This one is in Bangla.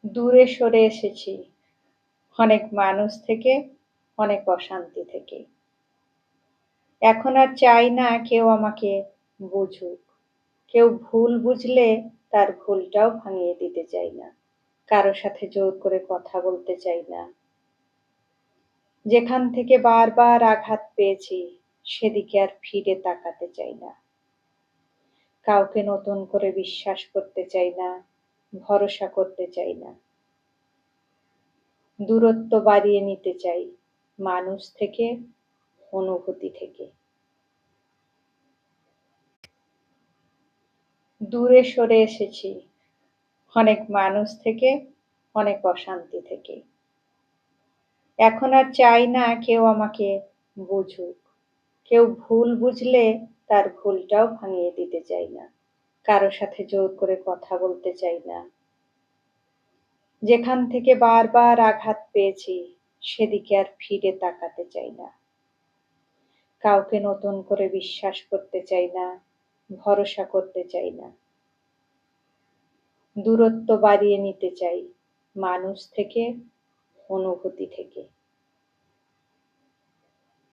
দূরে সরে এসেছি অনেক মানুষ থেকে, অনেক অশান্তি থেকে। এখন আর চাই না কেউ আমাকে বুঝুক। কেউ ভুল বুঝলে তার ভুলটাও ভাঙিয়ে দিতে চাই না। কারো সাথে জোর করে কথা বলতে চাই না। যেখান থেকে বারবার আঘাত পেয়েছি সেদিকে আর ফিরে তাকাতে চাই না। কাউকে নতুন করে বিশ্বাস করতে চাই না, ভরসা করতে চাই না। দূরত্ব বাড়িয়ে নিতে চাই মানুষ থেকে, অনুভূতি থেকে। দূরে সরে এসেছি অনেক মানুষ থেকে, অনেক অশান্তি থেকে। এখন আর চাই না কেউ আমাকে বুঝুক। কেউ ভুল বুঝলে তার ভুলটাও ভাঙিয়ে দিতে চাই না। কারো সাথে জোর করে কথা বলতে চাই না। যেখান থেকে বারবার আঘাত পেয়েছি সেদিকে আর ফিরে তাকাতে চাই না। কাউকে নতুন করে বিশ্বাস করতে চাই না, ভরসা করতে চাই না। দূরত্ব বাড়িয়ে নিতে চাই মানুষ থেকে, অনুভূতি থেকে।